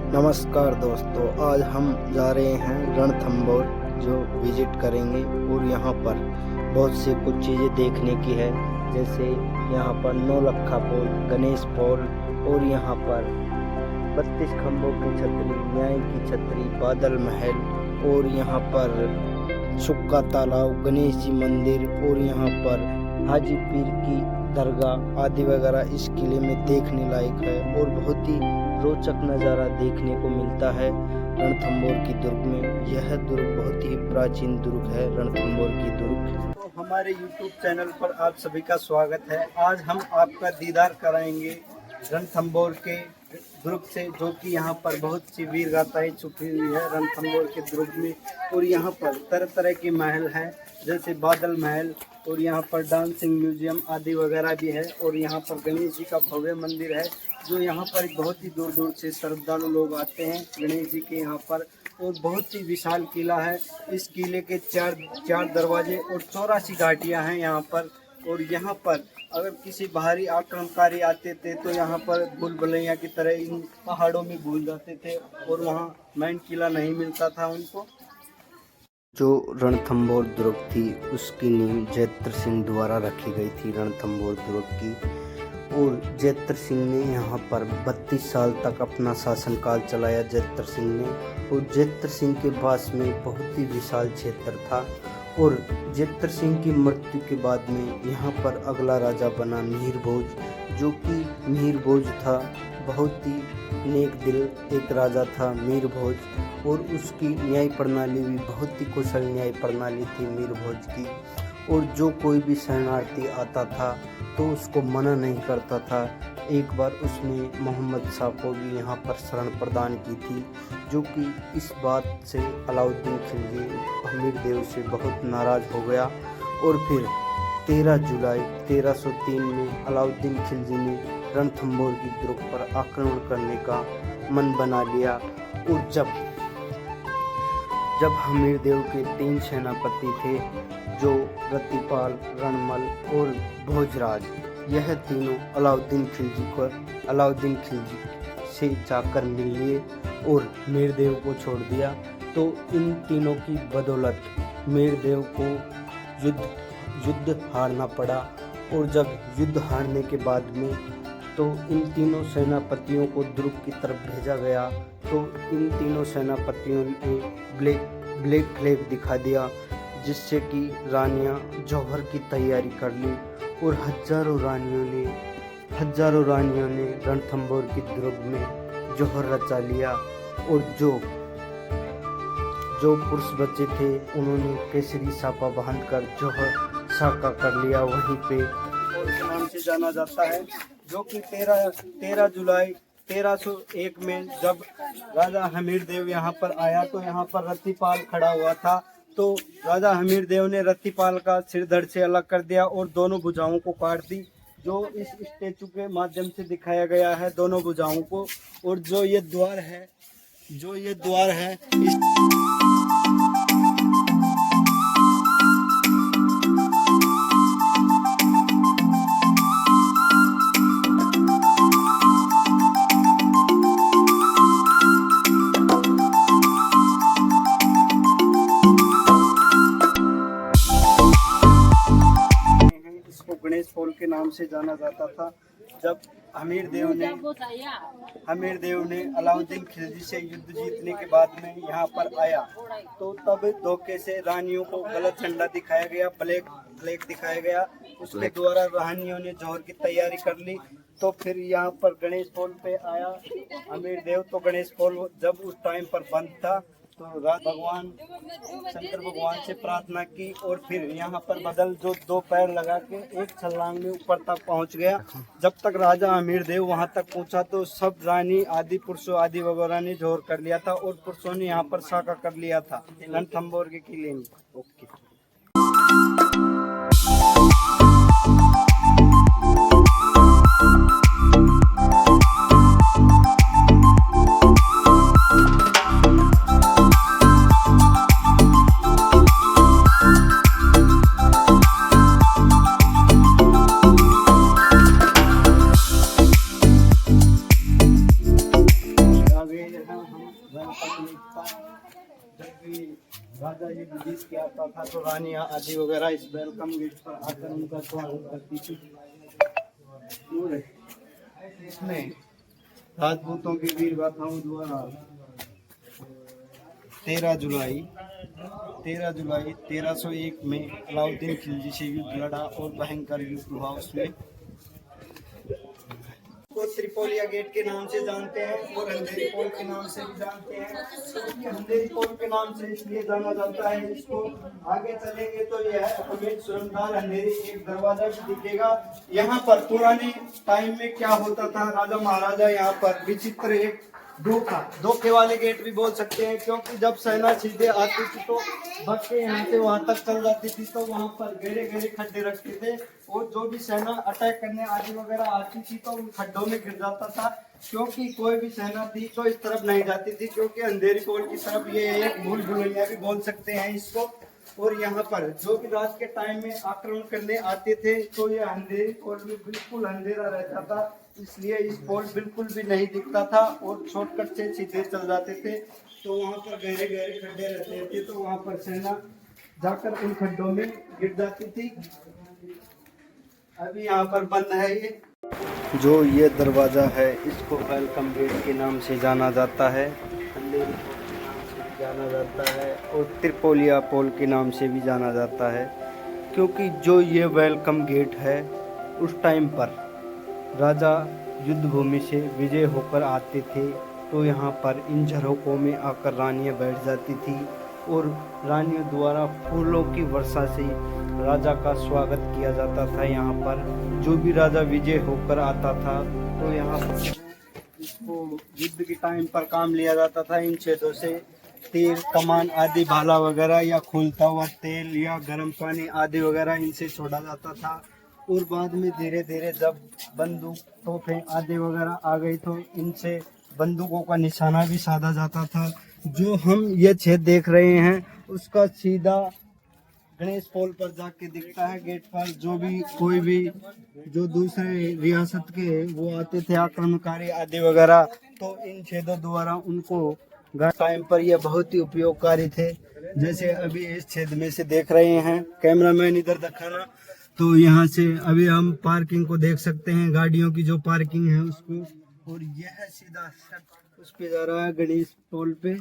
नमस्कार दोस्तों, आज हम जा रहे हैं रणथंभौर जो विजिट करेंगे और यहाँ पर बहुत से कुछ चीज़ें देखने की है। जैसे यहाँ पर नौलखा पोल, गणेश पोल और यहाँ पर 32 खंभों की छतरी, न्याय की छतरी, बादल महल और यहाँ पर सुक्का तालाब, गणेश जी मंदिर और यहाँ पर हाजी पीर की दरगाह आदि वगैरह इस किले में देखने लायक है और बहुत ही रोचक नज़ारा देखने को मिलता है रणथंभौर की दुर्ग में। यह दुर्ग बहुत ही प्राचीन दुर्ग है, रणथंभौर की दुर्ग। तो हमारे YouTube चैनल पर आप सभी का स्वागत है। आज हम आपका दीदार कराएंगे रणथंभौर के दुर्ग से, जो कि यहाँ पर बहुत सी वीर गाथाएं छुपी हुई है रणथंभौर के दुर्ग में। और यहाँ पर तरह तरह के महल हैं, जैसे बादल महल और यहाँ पर डांसिंग म्यूजियम आदि वगैरह भी है। और यहाँ पर गणेश जी का भव्य मंदिर है, जो यहाँ पर बहुत ही दूर दूर से श्रद्धालु लोग आते हैं गणेश जी के यहाँ पर। और बहुत ही विशाल किला है। इस किले के चार दरवाजे और 84 घाटियाँ हैं यहाँ पर। और यहाँ पर अगर किसी बाहरी आक्रमणकारी आते थे तो यहाँ पर भूल-भुलैया की तरह इन पहाड़ों में भूल जाते थे और वहाँ मेन किला नहीं मिलता था उनको। जो रणथंभौर दुर्ग थी उसकी नींव जैत्र सिंह द्वारा रखी गई थी, रणथंभौर दुर्ग की। और जैत्र सिंह ने यहाँ पर 32 साल तक अपना शासनकाल चलाया जैत्र सिंह ने। और जैत्र सिंह के पास में बहुत ही विशाल क्षेत्र था। और जैत्र सिंह की मृत्यु के बाद में यहाँ पर अगला राजा बना मीर भोज, जो कि मीर भोज था बहुत ही नेक दिल एक राजा था मीर भोज। और उसकी न्याय प्रणाली भी बहुत ही कुशल न्याय प्रणाली थी मीर भोज की। और जो कोई भी शरणार्थी आता था तो उसको मना नहीं करता था। एक बार उसने मोहम्मद शाह को भी यहाँ पर शरण प्रदान की थी, जो कि इस बात से अलाउद्दीन खिलजी हमीर देव से बहुत नाराज़ हो गया। और फिर 13 जुलाई 1303 में अलाउद्दीन खिलजी ने रणथंभौर की दुर्ग पर आक्रमण करने का मन बना लिया। और जब हमीर देव के 3 सेनापति थे, जो रतिपाल, रणमल और भोजराज, यह तीनों अलाउद्दीन खिलजी से जाकर मिल लिए और मीर देव को छोड़ दिया। तो इन तीनों की बदौलत मीर देव को युद्ध हारना पड़ा। और जब युद्ध हारने के बाद में तो इन तीनों सेनापतियों को दुर्ग की तरफ भेजा गया। तो इन तीनों सेनापतियों ने ब्लैक फ्लैग दिखा दिया, जिससे कि रानियां जौहर की तैयारी कर ली। और हजारों रानियों ने रणथंभौर की दुर्ग में जौहर रचा लिया। और जो पुरुष बच्चे थे उन्होंने केसरी सापा बांधकर जौहर साका कर लिया वहीं पे। और के नाम से जाना जाता है, जो कि 13 जुलाई 1301 में जब राजा हमीर देव यहाँ पर आया तो यहाँ पर रतिपाल खड़ा हुआ था। तो राजा हमीर देव ने रतिपाल का सिर धड़ से अलग कर दिया और दोनों भुजाओं को काट दी, जो इस स्टेचू के माध्यम से दिखाया गया है दोनों भुजाओं को। और जो ये द्वार है इस गणेश पोल के नाम से जाना जाता था। जब हमीर देव ने अलाउद्दीन खिलजी से युद्ध जीतने के बाद में यहाँ पर आया, तो तब धोखे से रानियों को गलत झंडा दिखाया गया, ब्लैक फ्लैग दिखाया गया। उसके द्वारा रानियों ने जौहर की तैयारी कर ली। तो फिर यहाँ पर गणेश पोल पे आया हमीर देव। तो गणेश पोल जब उस टाइम पर बंद था तो भगवान शंकर भगवान से प्रार्थना की और फिर यहाँ पर बदल जो 2 पैर लगा के एक छलांग में ऊपर तक पहुँच गया। जब तक राजा हमीर देव वहाँ तक पहुँचा तो सब रानी आदि पुरुषों आदि वगैरह ने जोर कर लिया था और पुरुषों ने यहाँ पर साका कर लिया था रणथंभौर के किले में। ओके। जब भी राजा ये विदेश के आता था तो रानियां आदि वगैरह इस वेलकम गेट पर आकर उनका स्वागत करती थी। और इसमें राजपूतों की वीर गाथाओं द्वारा 13 जुलाई 1301 में अलाउद्दीन खिलजी से युद्ध लड़ा और भयंकर युद्ध हुआ। उसमें को त्रिपोलिया गेट के नाम से जानते हैं और अंधेरी पोल के नाम से भी जानते हैं। तो अंधेरी पोल के नाम से इसलिए जाना जाता है। इसको आगे चलेंगे तो यह अमीर सुरंगदार अंधेरी एक दरवाजा भी दिखेगा। यहाँ पर पुराने टाइम में क्या होता था, राजा महाराजा यहाँ पर विचित्र एक धोखे वाले गेट भी बोल सकते हैं, क्योंकि जब सेना सीधे आती थी तो बस के यहाँ से वहां तक चल जाती थी, तो वहां पर गहरे गहरे खड्डे रखते थे और जो भी सेना अटैक करने आदि वगैरह आती थी तो उन खड्डों में गिर जाता था। क्योंकि कोई भी सेना थी तो इस तरफ नहीं जाती थी, क्योंकि अंधेरी पोल की तरफ ये एक भूल भुलैया भी बोल सकते हैं इसको। और यहाँ पर जो भी रात के टाइम में आक्रमण करने आते थे तो ये अंधेरी पोल में बिल्कुल अंधेरा रहता था, इसलिए इस पोल बिल्कुल भी नहीं दिखता था और शॉर्टकट से सीधे चल जाते थे। तो वहाँ पर गहरे गहरे खड्डे रहते थे, तो वहाँ पर सेना जाकर इन खड्डों में गिर जाती थी। अभी यहाँ पर बंद है ये जो ये दरवाजा है, इसको वेलकम गेट के नाम से जाना जाता है, अंधेरी पोल के नाम से भी जाना जाता है और त्रिपोलिया पोल के नाम से भी जाना जाता है। क्योंकि जो ये वेलकम गेट है, उस टाइम पर राजा युद्ध भूमि से विजय होकर आते थे तो यहाँ पर इन झरोकों में आकर रानियां बैठ जाती थी और रानियों द्वारा फूलों की वर्षा से राजा का स्वागत किया जाता था। यहाँ पर जो भी राजा विजय होकर आता था तो यहाँ पर इसको युद्ध के टाइम पर काम लिया जाता था। इन छेदों से तीर कमान आदि भाला वगैरह या खोलता हुआ तेल या गर्म पानी आदि वगैरह इनसे छोड़ा जाता था। और बाद में धीरे धीरे जब बंदूक तोपें आदि वगैरह आ गई तो इनसे बंदूकों का निशाना भी साधा जाता था। जो हम ये छेद देख रहे हैं उसका सीधा गणेश पोल पर जाके दिखता है गेट पर। जो भी कोई भी जो दूसरे रियासत के वो आते थे आक्रमणकारी आदि वगैरह, तो इन छेदों द्वारा उनको टाइम पर ये बहुत ही उपयोगकारी थे। जैसे अभी इस छेद में से देख रहे हैं, कैमरामैन इधर दिखाना, तो यहाँ से अभी हम पार्किंग को देख सकते हैं, गाड़ियों की जो पार्किंग है उसको। और यह सीधा उस पे जा रहा है गणेश पोल पे।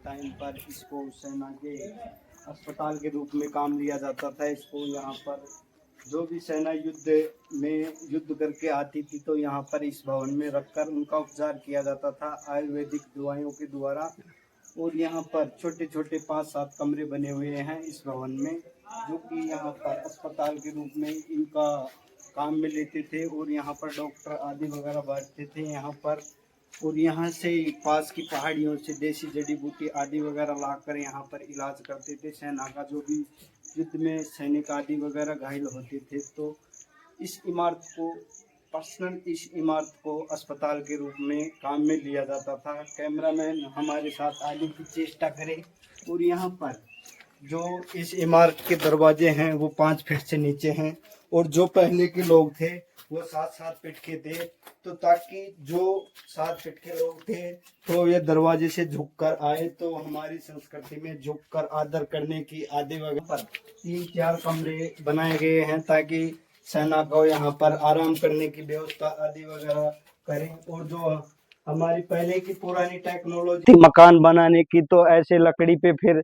टाइम पर इसको सेना के अस्पताल के रूप में काम लिया जाता था। इसको यहाँ पर जो भी सेना युद्ध करके आती थी तो यहाँ पर इस भवन में रखकर उनका उपचार किया जाता था आयुर्वेदिक दवाइयों के द्वारा। और यहाँ पर छोटे छोटे 5-7 कमरे बने हुए हैं इस भवन में, जो कि यहाँ पर अस्पताल के रूप में इनका काम में लेते थे। और यहाँ पर डॉक्टर आदि वगैरह बैठते थे यहाँ पर। और यहाँ से पास की पहाड़ियों से देसी जड़ी बूटी आदि वगैरह लाकर यहाँ पर इलाज करते थे सेना का। जो भी युद्ध में सैनिक आदि वगैरह घायल होते थे तो इस इमारत को अस्पताल के रूप में काम में लिया जाता था। कैमरामैन हमारे साथ आने की चेष्टा करें। और यहाँ पर जो इस इमारत के दरवाजे हैं वो 5 फीट से नीचे हैं और जो पहले के लोग थे वो 7-7 फीट के थे। तो ताकि जो 7 फीट के लोग थे तो ये दरवाजे से झुककर आए, तो हमारी संस्कृति में झुककर आदर करने की आदि वगैरह पर 3-4 कमरे बनाए गए हैं ताकि सेना को यहाँ पर आराम करने की व्यवस्था आदि वगैरह करें। और जो हमारी पहले की पुरानी टेक्नोलॉजी थी मकान बनाने की, तो ऐसे लकड़ी पे फिर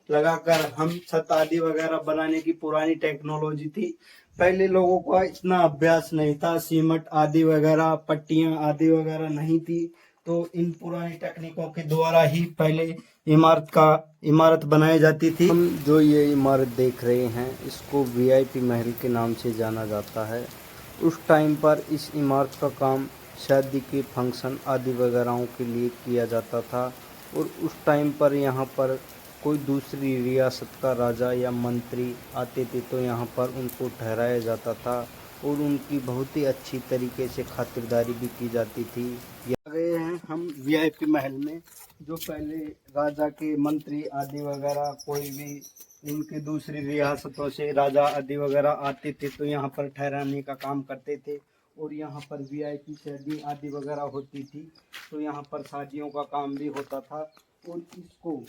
लगाकर हम छत आदि वगैरह बनाने की पुरानी टेक्नोलॉजी थी। पहले लोगों का इतना अभ्यास नहीं था, सीमेंट आदि वगैरह पट्टियां आदि वगैरह नहीं थी, तो इन पुरानी तकनीकों के द्वारा ही पहले इमारत बनाई जाती थी। हम जो ये इमारत देख रहे हैं इसको वीआईपी महल के नाम से जाना जाता है। उस टाइम पर इस इमारत का काम शादी के फंक्शन आदि वगैरह के लिए किया जाता था। और उस टाइम पर यहाँ पर कोई दूसरी रियासत का राजा या मंत्री आते थे तो यहाँ पर उनको ठहराया जाता था और उनकी बहुत ही अच्छी तरीके से खातिरदारी भी की जाती थी। आ गए हैं हम वीआईपी महल में, जो पहले राजा के मंत्री आदि वगैरह कोई भी इनके दूसरी रियासतों से राजा आदि वगैरह आते थे तो यहाँ पर ठहराने का काम करते थे। और यहाँ पर वीआईपी शादी आदि वगैरह होती थी। तो यहाँ पर शादियों का काम भी होता था। और इसको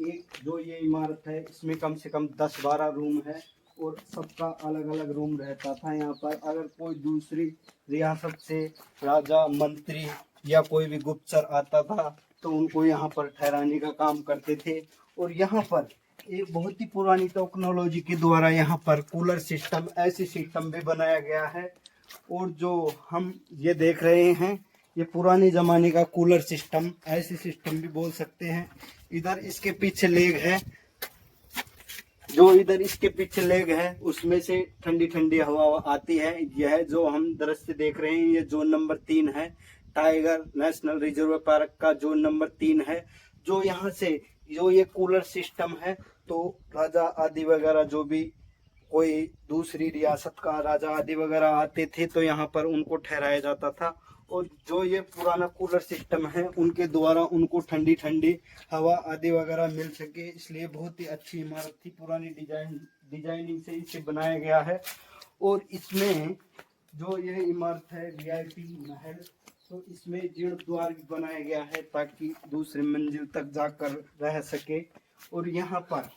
एक जो ये इमारत है इसमें कम से कम 10-12 रूम है और सबका अलग अलग रूम रहता था। यहाँ पर अगर कोई दूसरी रियासत से राजा, मंत्री या कोई भी गुप्तचर आता था तो उनको यहाँ पर ठहराने का काम करते थे। और यहाँ पर एक बहुत ही पुरानी टेक्नोलॉजी के द्वारा यहाँ पर कूलर सिस्टम, ऐसी सिस्टम भी बनाया गया है। और जो हम ये देख रहे हैं ये पुराने ज़माने का कूलर सिस्टम, ऐसी सिस्टम भी बोल सकते हैं। इधर इसके पीछे लेग है, जो इधर इसके पीछे लेग है उसमें से ठंडी ठंडी हवा आती है। यह जो हम दृश्य देख रहे हैं ये जोन नंबर 3 है, टाइगर नेशनल रिजर्व पार्क का जोन नंबर 3 है। जो यहाँ से जो ये कूलर सिस्टम है तो राजा आदि वगैरह, जो भी कोई दूसरी रियासत का राजा आदि वगैरह आते थे तो यहाँ पर उनको ठहराया जाता था। और जो ये पुराना कूलर सिस्टम है उनके द्वारा उनको ठंडी ठंडी हवा आदि वगैरह मिल सके, इसलिए बहुत ही अच्छी इमारत थी। पुरानी डिजाइनिंग से इसे बनाया गया है। और इसमें जो यह इमारत है वीआईपी महल, तो इसमें जीर्णोद्वार भी बनाया गया है ताकि दूसरी मंजिल तक जाकर रह सके। और यहाँ पर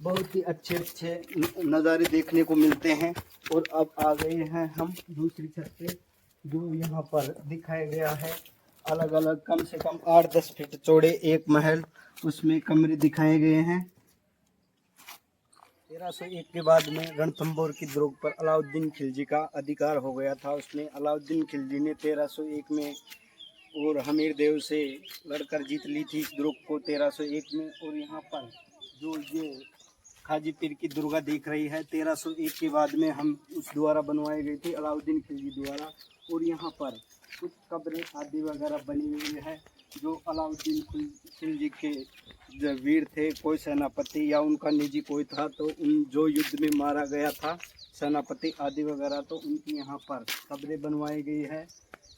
बहुत ही अच्छे अच्छे नज़ारे देखने को मिलते हैं। और अब आ गए हैं हम दूसरी छत पे, जो यहाँ पर दिखाया गया है अलग अलग कम से कम 8-10 फीट चौड़े एक महल, उसमें कमरे दिखाए गए हैं। 1301 के बाद में रणथंभौर की दुर्ग पर अलाउद्दीन खिलजी का अधिकार हो गया था। उसमें अलाउद्दीन खिलजी ने 1301 में और हमीर देव से लड़कर जीत ली थी इस दुर्ग को 1301 में। और यहाँ पर जो ये खाजी पीर की दुर्गा दिख रही है 1301 के बाद में हम उस द्वारा बनवाई गई थी अलाउद्दीन खिलजी द्वारा। और यहाँ पर कुछ कब्रें आदि वगैरह बनी हुई है जो अलाउद्दीन खिलजी के जो वीर थे, कोई सेनापति या उनका निजी कोई था तो उन जो युद्ध में मारा गया था सेनापति आदि वगैरह, तो उनकी यहाँ पर कब्रें बनवाई गई है।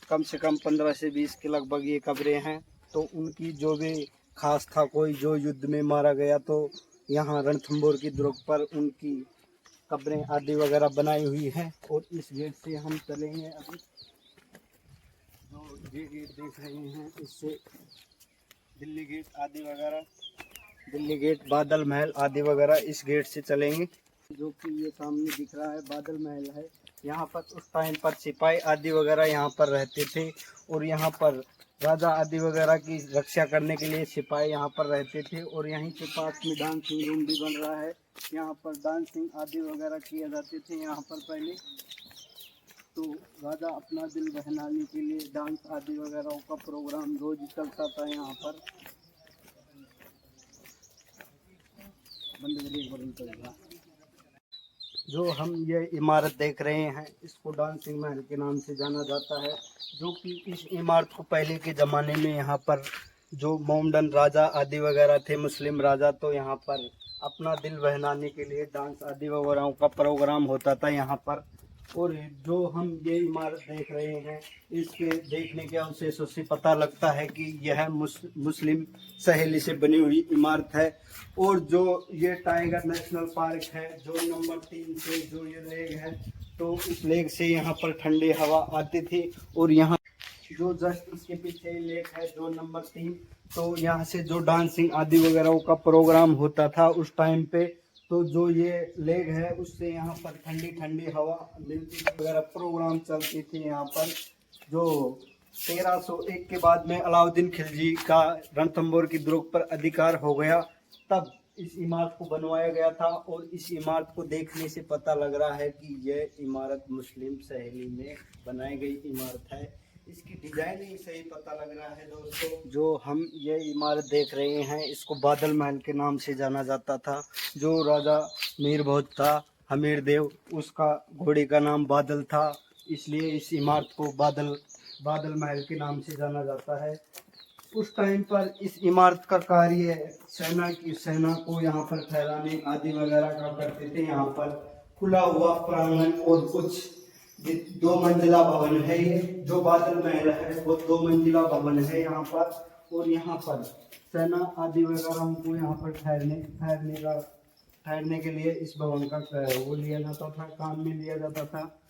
कम से कम 15 से 20 के लगभग ये कब्रें हैं। तो उनकी जो भी खास था, कोई जो युद्ध में मारा गया तो यहाँ रणथंभौर की दुर्ग पर उनकी कब्रें आदि वगैरह बनाई हुई हैं। और इस गेट से हम चलेंगे अभी, जो ये गेट देख रहे हैं इससे दिल्ली गेट आदि वगैरह, दिल्ली गेट, बादल महल आदि वगैरह इस गेट से चलेंगे। जो कि ये सामने दिख रहा है बादल महल है। यहाँ पर उस टाइम पर सिपाही आदि वगैरह यहाँ पर रहते थे और यहाँ पर राजा आदि वगैरह की रक्षा करने के लिए सिपाही यहाँ पर रहते थे। और यहीं के पास में डांसिंग रूम भी बन रहा है, यहाँ पर डांसिंग आदि वगैरह किए जाते थे। यहाँ पर पहले तो राजा अपना दिल बहलाने के लिए डांस आदि वगैरह का प्रोग्राम रोज चलता था यहाँ पर। जो हम ये इमारत देख रहे हैं इसको डांसिंग महल के नाम से जाना जाता है। जो कि इस इमारत को पहले के ज़माने में यहाँ पर जो मोमडन राजा आदि वगैरह थे, मुस्लिम राजा, तो यहाँ पर अपना दिल बहलाने के लिए डांस आदि वगैरह का प्रोग्राम होता था यहाँ पर। और जो हम ये इमारत देख रहे हैं इसके देखने के अवशेषों से पता लगता है कि यह मुस्लिम शैली से बनी हुई इमारत है। और जो ये टाइगर नेशनल पार्क है जो नंबर 3 से जो ये लेक है, तो इस लेक से यहाँ पर ठंडी हवा आती थी। और यहाँ जो जस्ट इसके पीछे लेक है जो नंबर 3, तो यहाँ से जो डांसिंग आदि वगैरह का प्रोग्राम होता था उस टाइम पे, तो जो ये लेक है उससे यहाँ पर ठंडी ठंडी हवा मिलती थी वगैरह, प्रोग्राम चलती थी यहाँ पर। जो 1301 के बाद में अलाउद्दीन खिलजी का रणथंभौर की दुर्ग पर अधिकार हो गया, तब इस इमारत को बनवाया गया था। और इस इमारत को देखने से पता लग रहा है कि यह इमारत मुस्लिम शैली में बनाई गई इमारत है। इसकी डिजाइनिंग से ही पता लग रहा है दोस्तों। जो हम ये इमारत देख रहे हैं इसको बादल महल के नाम से जाना जाता था। जो राजा मीर भोज था, हमीर देव, उसका घोड़े का नाम बादल था, इसलिए इस इमारत को बादल महल के नाम से जाना जाता है। उस टाइम पर इस इमारत का कार्य सेना को यहाँ पर ठहराने आदि वगैरह का करते थे। यहाँ पर खुला हुआ प्रांगण और कुछ 2 मंजिला भवन है। ये जो बादल महल है वो 2 मंजिला भवन है यहाँ पर। और यहाँ पर सेना आदि वगैरह को यहाँ पर ठहरने के लिए इस भवन का वो लिया जाता था, काम में लिया जाता था।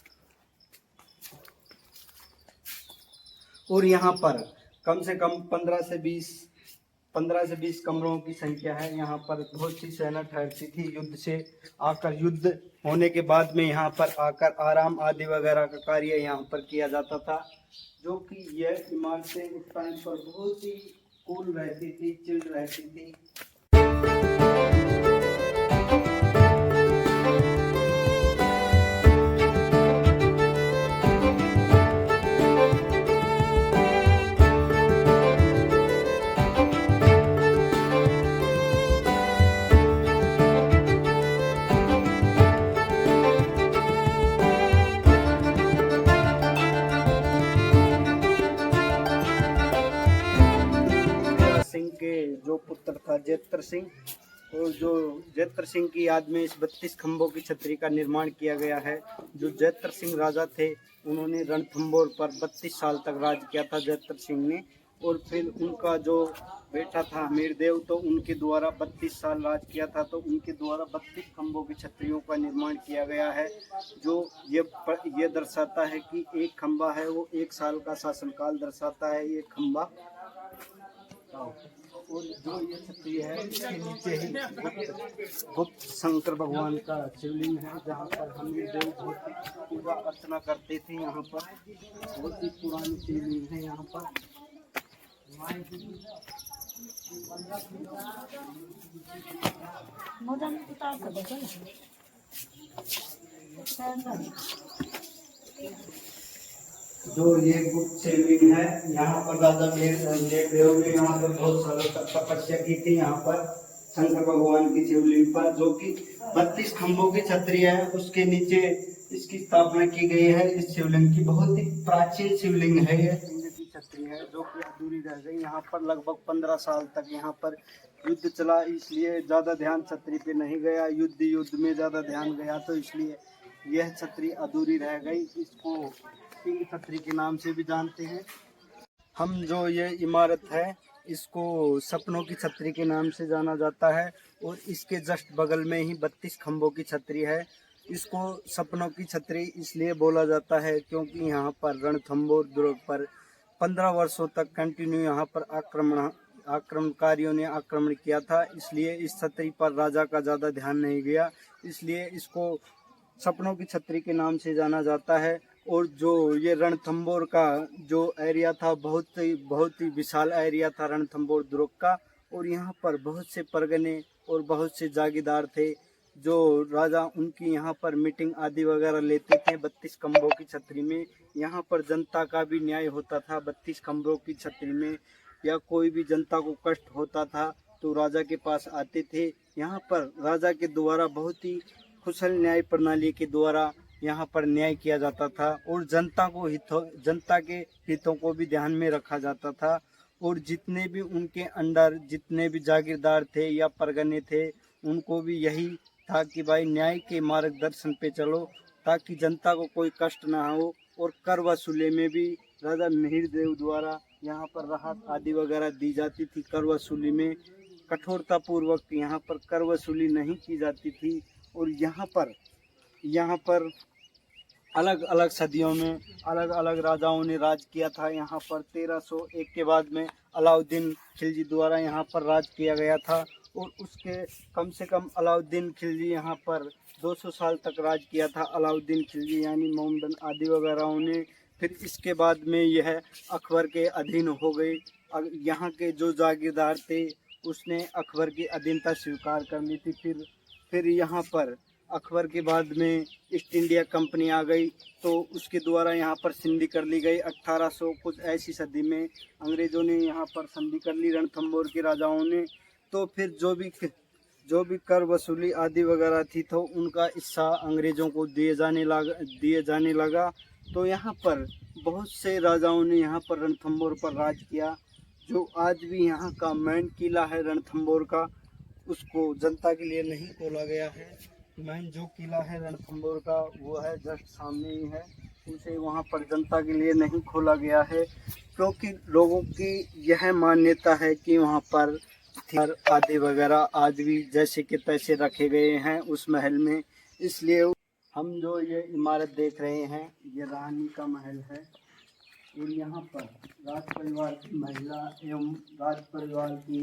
और यहाँ पर कम से कम 15 से 20 कमरों की संख्या है। यहाँ पर बहुत सी सेना ठहरती थी, युद्ध से आकर, युद्ध होने के बाद में यहाँ पर आकर आराम आदि वगैरह का कार्य यहाँ पर किया जाता था। जो कि यह इमारतें उस टाइम पर बहुत ही कूल रहती थी, चिल रहती थी। सिंह के जो पुत्र था जेत्र सिंह, और जो जेत्र सिंह की याद में इस 32 खंभों की छतरी का निर्माण किया गया है। जो जेत्र सिंह राजा थे, उन्होंने रणथंभौर पर 32 साल तक राज किया था जेत्र सिंह ने। और फिर उनका जो बेटा था हमीरदेव, तो उनके द्वारा 32 साल राज किया था, तो उनके द्वारा 32 खंभों की छतरियों का निर्माण किया गया है। जो ये दर्शाता है कि एक खंभा है वो 1 साल का शासनकाल दर्शाता है ये खंभा। और जो ये छतरी है, इसके नीचे ही गुप्त शंकर भगवान का शिवलिंग है, जहाँ पर हमीरदेव बहुत ही पूजा अर्चना करते थे। यहाँ पर बहुत ही पुरानी शिवलिंग है। यहाँ पर जो ये गुप्त शिवलिंग है, यहाँ पर राजा मेघदेव ने यहाँ पर बहुत सालों तक तपस्या की थी। यहाँ पर शंकर भगवान की शिवलिंग पर, जो कि 32 खंभों की छतरी है, उसके नीचे इसकी स्थापना की गई है। इस शिवलिंग की बहुत ही प्राचीन शिवलिंग है ये की छतरी है, जो कि अधूरी रह गई। यहाँ पर लगभग 15 साल तक यहाँ पर युद्ध चला, इसलिए ज्यादा ध्यान छतरी पे नहीं गया। युद्ध में ज्यादा ध्यान गया, तो इसलिए यह छतरी अधूरी रह गई। इसको किंग छतरी के नाम से भी जानते हैं हम। जो ये इमारत है, इसको सपनों की छतरी के नाम से जाना जाता है। और इसके जस्ट बगल में ही 32 खंभों की छतरी है। इसको सपनों की छतरी इसलिए बोला जाता है क्योंकि यहाँ पर रणथंभौर दुर्ग पर 15 वर्षों तक कंटिन्यू यहाँ पर आक्रमणकारियों ने आक्रमण किया था। इसलिए इस छतरी पर राजा का ज़्यादा ध्यान नहीं गया, इसलिए इसको सपनों की छतरी के नाम से जाना जाता है। और जो ये रणथंभौर का जो एरिया था, बहुत ही विशाल एरिया था रणथंभौर दुर्ग का। और यहाँ पर बहुत से परगने और बहुत से जागीरदार थे, जो राजा उनकी यहाँ पर मीटिंग आदि वगैरह लेते थे 32 खंभों की छतरी में। यहाँ पर जनता का भी न्याय होता था 32 खंभों की छतरी में, या कोई भी जनता को कष्ट होता था तो राजा के पास आते थे। यहाँ पर राजा के द्वारा बहुत ही कुशल न्याय प्रणाली के द्वारा यहाँ पर न्याय किया जाता था, और जनता के हितों को भी ध्यान में रखा जाता था। और जितने भी उनके अंडर जितने भी जागीरदार थे या परगने थे, उनको भी यही था कि भाई न्याय के मार्गदर्शन पे चलो, ताकि जनता को कोई कष्ट ना हो। और कर वसूले में भी राजा मिहिरदेव द्वारा यहाँ पर राहत आदि वगैरह दी जाती थी। कर वसूली में कठोरता पूर्वक यहाँ पर कर वसूली नहीं की जाती थी। और यहाँ पर अलग अलग सदियों में अलग अलग राजाओं ने राज किया था। यहाँ पर 1301 के बाद में अलाउद्दीन खिलजी द्वारा यहाँ पर राज किया गया था। और उसके कम से कम अलाउद्दीन खिलजी यहाँ पर 200 साल तक राज किया था। अलाउद्दीन खिलजी यानी मोहम्मद आदि वगैरह ने। फिर इसके बाद में यह अकबर के अधीन हो गई। यहाँ के जो जागीरदार थे, उसने अकबर की अधीनता स्वीकार कर ली थी। फिर यहाँ पर अकबर के बाद में ईस्ट इंडिया कंपनी आ गई, तो उसके द्वारा यहाँ पर संधि कर ली गई। 1800 कुछ ऐसी सदी में अंग्रेज़ों ने यहाँ पर संधि कर ली रणथंभौर के राजाओं ने। तो फिर जो भी कर वसूली आदि वगैरह थी, तो उनका हिस्सा अंग्रेज़ों को दिए जाने लगा। तो यहाँ पर बहुत से राजाओं ने यहाँ पर रणथंभौर पर राज किया। जो आज भी यहाँ का मेन किला है रणथंभौर का, उसको जनता के लिए नहीं खोला गया है। मेन जो किला है रणथंभौर का, वो है जस्ट सामने ही है। उसे वहाँ पर जनता के लिए नहीं खोला गया है, क्योंकि लोगों की यह मान्यता है कि वहाँ पर हथियार आदि वगैरह आज भी जैसे के तैसे रखे गए हैं उस महल में। इसलिए हम जो ये इमारत देख रहे हैं, ये रानी का महल है। और यहाँ पर राज परिवार की महिला एवं राज परिवार की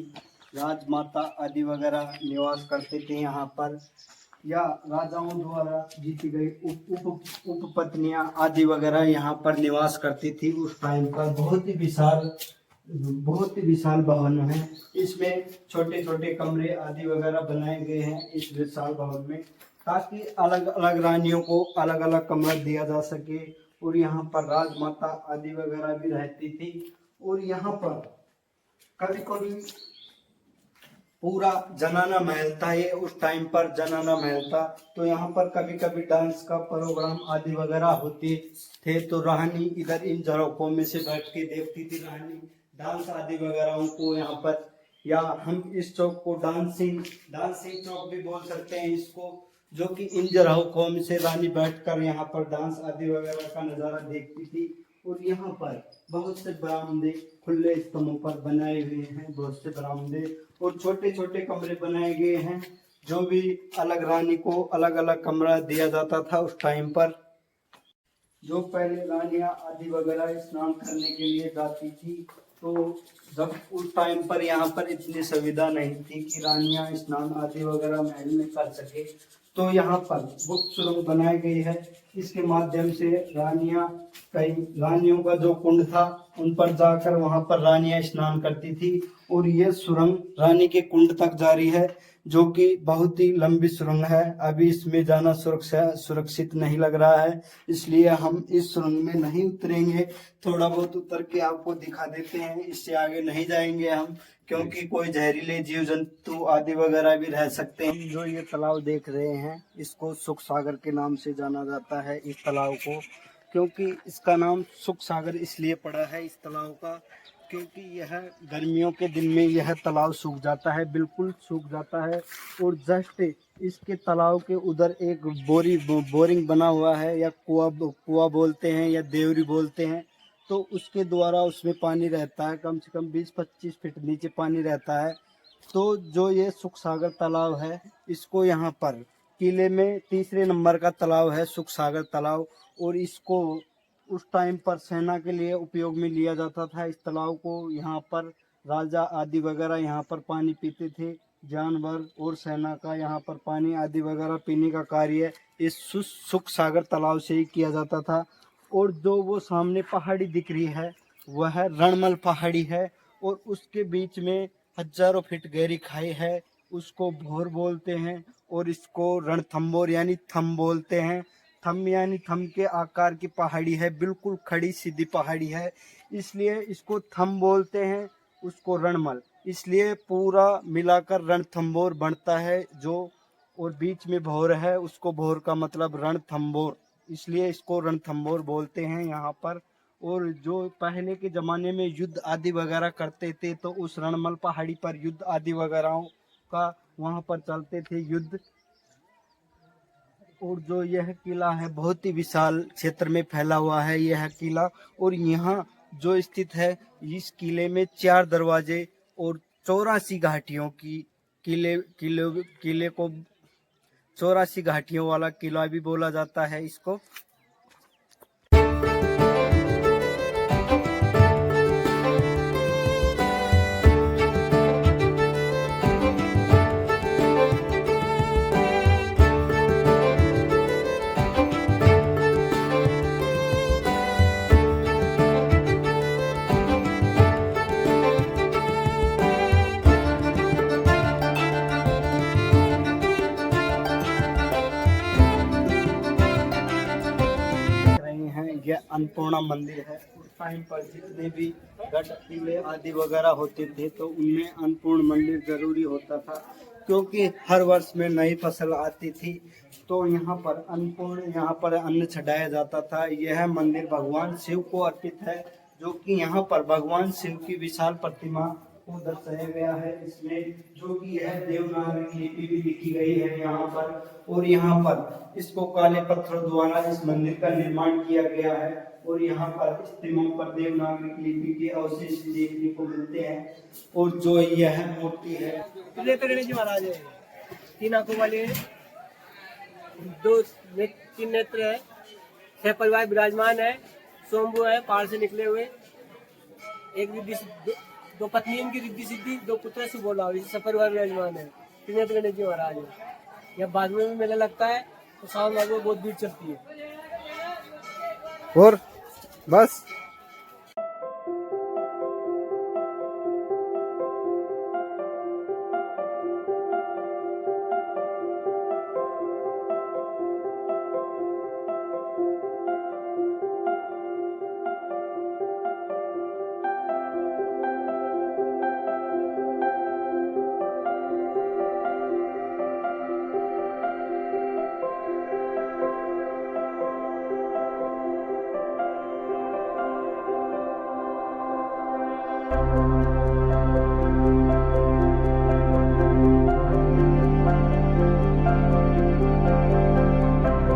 राजमाता आदि वगैरह निवास करते थे यहाँ पर, या राजाओं द्वारा जीती गई उप पत्नियां आदि वगैरह यहाँ पर निवास करती थी उस टाइम पर। बहुत ही विशाल भवन है। इसमें छोटे छोटे कमरे आदि वगैरह बनाए गए हैं इस विशाल भवन में, ताकि अलग अलग रानियों को अलग अलग कमरा दिया जा सके। और यहाँ पर राजमाता आदि वगैरह भी रहती थी। और यहाँ पर कभी कभी पूरा जनाना महल था, ये उस टाइम पर जनाना महल था। तो यहाँ पर कभी कभी डांस का प्रोग्राम आदि वगैरह होते थे, तो रानी इधर इन झरोखों में से बैठ के देखती थी रानी डांस आदि वगैरह को यहाँ पर। या हम इस चौक को डांसिंग चौक भी बोल सकते हैं इसको, जो कि इन झरोखों में से रानी बैठकर यहाँ पर डांस आदि वगैरह का नज़ारा देखती थी। और यहाँ पर बहुत से बरामदे खुले स्तंभों पर बनाए हुए हैं, बहुत से बरामदे और छोटे छोटे कमरे बनाए गए हैं, जो भी अलग रानी को अलग अलग कमरा दिया जाता था उस टाइम पर। जो पहले रानियां आदि वगैरह स्नान करने के लिए जाती थी, तो जब उस टाइम पर यहाँ पर इतनी सुविधा नहीं थी कि रानियां स्नान आदि वगैरह महल में कर सके, तो यहाँ पर गुप्त सुरंग बनाई गई है। इसके माध्यम से रानियों का जो कुंड था उन पर जाकर वहां पर रानियां स्नान करती थी। और ये सुरंग रानी के कुंड तक जारी है, जो कि बहुत ही लंबी सुरंग है। अभी इसमें जाना सुरक्षित नहीं लग रहा है, इसलिए हम इस सुरंग में नहीं उतरेंगे। थोड़ा बहुत उतर के आपको दिखा देते हैं, इससे आगे नहीं जाएंगे हम, क्योंकि कोई जहरीले जीव जंतु आदि वगैरह भी रह सकते हैं। जो ये तालाब देख रहे हैं, इसको सुख सागर के नाम से जाना जाता है इस तालाब को, क्योंकि इसका नाम सुख सागर इसलिए पड़ा है इस तालाब का, क्योंकि यह गर्मियों के दिन में यह तालाब सूख जाता है, बिल्कुल सूख जाता है। और जस्ट इसके तालाब के उधर एक बोरिंग बना हुआ है, या कुआं बोलते हैं या देवरी बोलते हैं, तो उसके द्वारा उसमें पानी रहता है, कम से कम 20-25 फीट नीचे पानी रहता है। तो जो ये सुख सागर तालाब है, इसको यहाँ पर किले में तीसरे नंबर का तालाब है सुख सागर तालाब। और इसको उस टाइम पर सेना के लिए उपयोग में लिया जाता था इस तालाब को। यहाँ पर राजा आदि वगैरह यहाँ पर पानी पीते थे, जानवर और सेना का यहाँ पर पानी आदि वगैरह पीने का कार्य इस सुख सागर तालाब से ही किया जाता था। और जो वो सामने पहाड़ी दिख रही है, वह रणमल पहाड़ी है, और उसके बीच में हजारों फीट गहरी खाई है, उसको भोर बोलते हैं। और इसको रणथंबोर यानी थम बोलते हैं। थम यानी थम के आकार की पहाड़ी है, बिल्कुल खड़ी सीधी पहाड़ी है, इसलिए इसको थम बोलते हैं। उसको रणमल, इसलिए पूरा मिलाकर रणथंबोर बनता है जो। और बीच में भोर है, उसको भोर का मतलब रणथंबोर, इसलिए इसको रणथंबोर बोलते हैं यहाँ पर। और जो पहले के ज़माने में युद्ध आदि वगैरह करते थे, तो उस रणमल पहाड़ी पर युद्ध आदि वगैरह का वहाँ पर चलते थे युद्ध। और जो यह किला है, बहुत ही विशाल क्षेत्र में फैला हुआ है यह किला। और यहाँ जो स्थित है, इस किले में 4 दरवाजे और 84 घाटियों की किले को 84 घाटियों वाला किला भी बोला जाता है इसको। यह अन्नपूर्णा मंदिर है। उस टाइम पर जितने भी गढ़ किले आदि वगैरह होते थे, तो उनमें अन्नपूर्ण मंदिर जरूरी होता था, क्योंकि हर वर्ष में नई फसल आती थी, तो यहाँ पर अन्न चढ़ाया जाता था। यह मंदिर भगवान शिव को अर्पित है, जो कि यहाँ पर भगवान शिव की विशाल प्रतिमा को दर्शाया गया है इसमें, जो कि यह देवनागरी लिपि भी लिखी गई है यहाँ पर। और यहाँ पर इसको काले पत्थरों द्वारा इस मंदिर का निर्माण किया गया है। और यहाँ पर स्त्रियों पर देवनागरी लिपि के अवशेष देखने को मिलते हैं। और जो यह मूर्ति है, महाराज है, 3 आंखों वाले, 2 3 नेत्र है, 6 परिवार विराजमान है। सोमबू है पहाड़ से निकले हुए। एक रिद्धि दो पत्नी इनकी रिद्धि सिद्धि, दो पुत्र सुबोला, सपरिवार विराजमान है। त्रिनेत्र गणेश जी महाराज है। यहाँ बाद में भी मेला लगता है तो सावन भादो में बहुत भीड़ चलती है। और बस